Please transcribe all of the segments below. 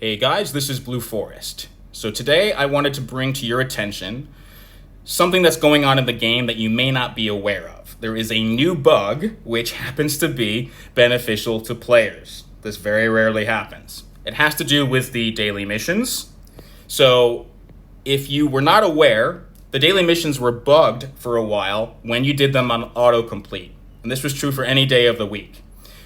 Hey guys, this is Blue Forest. So today I wanted to bring to your attention something that's going on in the game that you may not be aware of. There is a new bug which happens to be beneficial to players. This very rarely happens. It has to do with the daily missions. So if you were not aware, the daily missions were bugged for a while when you did them on autocomplete. And this was true for any day of the week.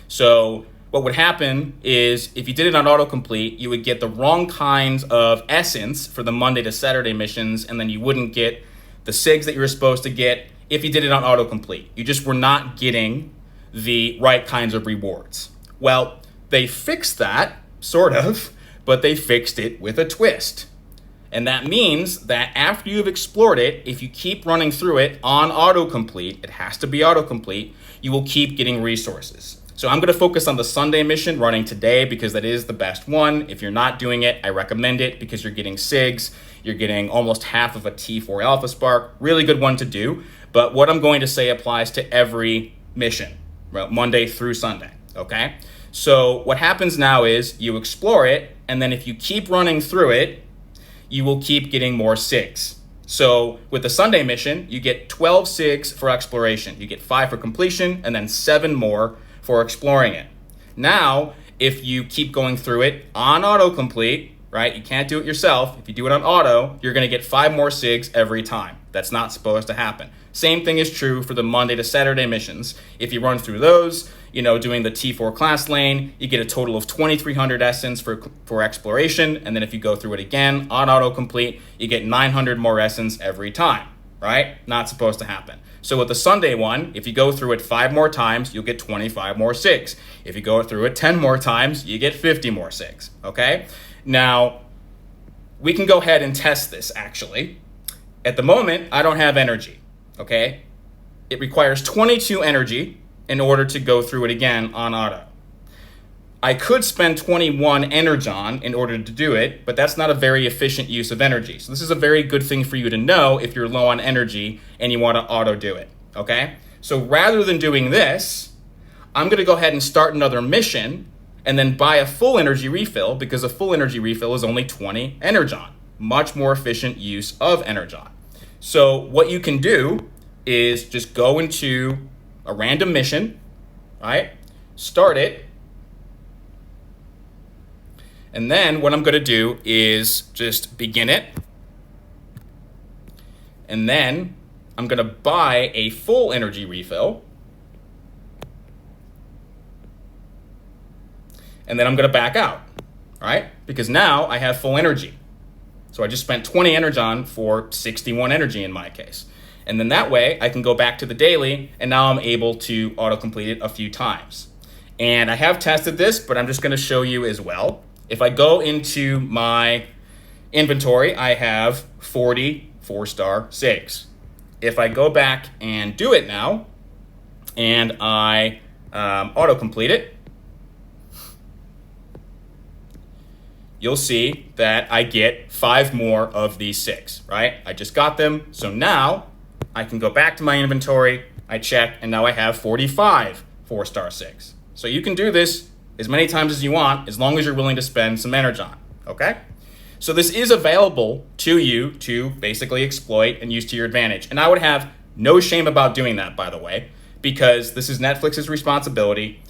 So what would happen is if you did it on autocomplete, you would get the wrong kinds of essence for the Monday to Saturday missions, and then you wouldn't get the sigs that you were supposed to get if you did it on autocomplete. You just were not getting the right kinds of rewards. Well, they fixed that, sort of, but they fixed it with a twist. And that means that after you've explored it, if you keep running through it on autocomplete, it has to be autocomplete, you will keep getting resources. So I'm going to focus on the Sunday mission running today because that is the best one. If you're not doing it, I recommend it because you're getting SIGs. You're getting almost half of a T4 Alpha Spark. Really good one to do. But what I'm going to say applies to every mission, Monday through Sunday, okay? So what happens now is you explore it, and then if you keep running through it, you will keep getting more SIGs. So with the Sunday mission, you get 12 SIGs for exploration. You get 5 for completion, and then 7 more for exploring it. Now, if you keep going through it on autocomplete, right, you can't do it yourself. If you do it on auto, you're gonna get 5 more SIGs every time. That's not supposed to happen. Same thing is true for the Monday to Saturday missions. If you run through those, doing the T4 class lane, you get a total of 2,300 essence for exploration. And then if you go through it again on autocomplete, you get 900 more essence every time, right? Not supposed to happen. So with the Sunday one, if you go through it 5 more times, you'll get 25 more SIGs. If you go through it 10 more times, you get 50 more SIGs, okay? Now, we can go ahead and test this, actually. At the moment, I don't have energy, okay? It requires 22 energy in order to go through it again on auto. I could spend 21 energon in order to do it, but that's not a very efficient use of energy. So this is a very good thing for you to know if you're low on energy and you want to auto do it, okay? So rather than doing this, I'm going to go ahead and start another mission and then buy a full energy refill because a full energy refill is only 20 energon. Much more efficient use of energon. So what you can do is just go into a random mission, right? Start it. And then what I'm going to do is just begin it. And then I'm going to buy a full energy refill. And then I'm going to back out, all right? Because now I have full energy. So I just spent 20 energon for 61 energy in my case. And then that way I can go back to the daily and now I'm able to autocomplete it a few times. And I have tested this, but I'm just going to show you as well. If I go into my inventory, I have 40 4-star SIGs. If I go back and do it now, and I autocomplete it, you'll see that I get 5 more of these SIGs, right? I just got them, so now I can go back to my inventory, I check, and now I have 45 4-star SIGs. So you can do this as many times as you want, as long as you're willing to spend some energon, okay? So this is available to you to basically exploit and use to your advantage. And I would have no shame about doing that, by the way, because this is Netflix's responsibility.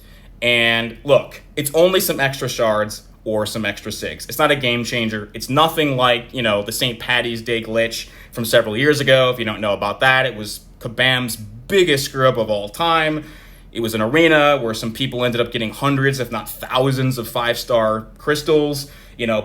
And look, it's only some extra shards or some extra SIGs. It's not a game changer. It's nothing like, the St. Paddy's Day glitch from several years ago. If you don't know about that, it was Kabam's biggest screw up of all time. It was an arena where some people ended up getting hundreds, if not thousands, of 5-star crystals.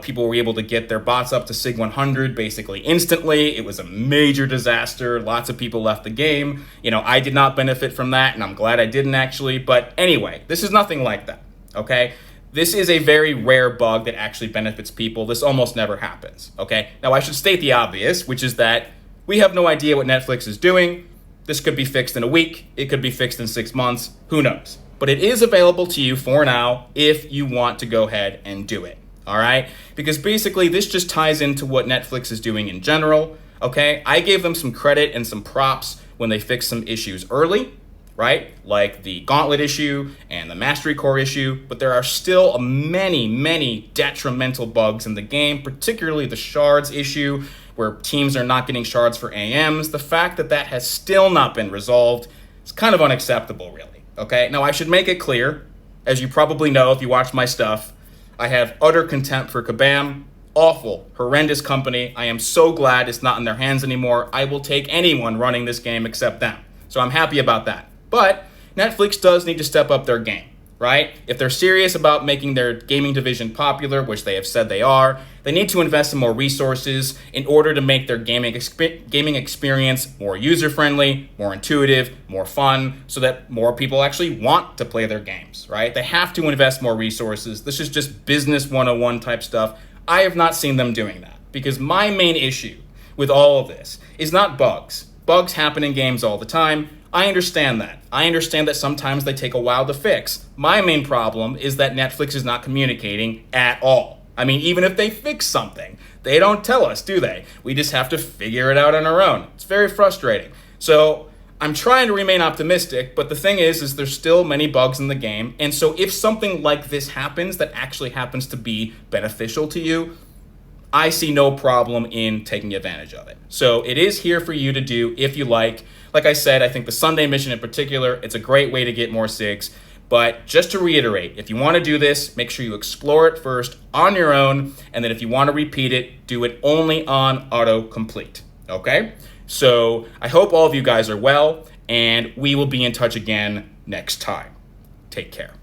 People were able to get their bots up to SIG 100 basically instantly. It was a major disaster. Lots of people left the game. I did not benefit from that, and I'm glad I didn't actually. But anyway, this is nothing like that, okay? This is a very rare bug that actually benefits people. This almost never happens, okay? Now, I should state the obvious, which is that we have no idea what Netflix is doing. This could be fixed in a week. It could be fixed in 6 months. Who knows? But it is available to you for now if you want to go ahead and do it, all right? Because basically this just ties into what Netflix is doing in general, okay? I gave them some credit and some props when they fixed some issues early, right? Like the Gauntlet issue and the Mastery Core issue, but there are still many detrimental bugs in the game, particularly the shards issue, where teams are not getting shards for AMs. The fact that that has still not been resolved is kind of unacceptable, really, okay? Now, I should make it clear, as you probably know if you watch my stuff, I have utter contempt for Kabam. Awful, horrendous company. I am so glad it's not in their hands anymore. I will take anyone running this game except them. So I'm happy about that. But Netflix does need to step up their game, right? If they're serious about making their gaming division popular, which they have said they are, they need to invest in more resources in order to make their gaming experience more user-friendly, more intuitive, more fun, so that more people actually want to play their games, right? They have to invest more resources. This is just business 101 type stuff. I have not seen them doing that, because my main issue with all of this is not bugs. Bugs happen in games all the time. I understand that. I understand that sometimes they take a while to fix. My main problem is that Netflix is not communicating at all. I mean, even if they fix something, they don't tell us, do they? We just have to figure it out on our own. It's very frustrating. So I'm trying to remain optimistic, but the thing is there's still many bugs in the game. And so if something like this happens that actually happens to be beneficial to you, I see no problem in taking advantage of it. So it is here for you to do if you like. Like I said, I think the Sunday mission in particular, it's a great way to get more SIGs. But just to reiterate, if you want to do this, make sure you explore it first on your own. And then if you want to repeat it, do it only on autocomplete. Okay? So I hope all of you guys are well, and we will be in touch again next time. Take care.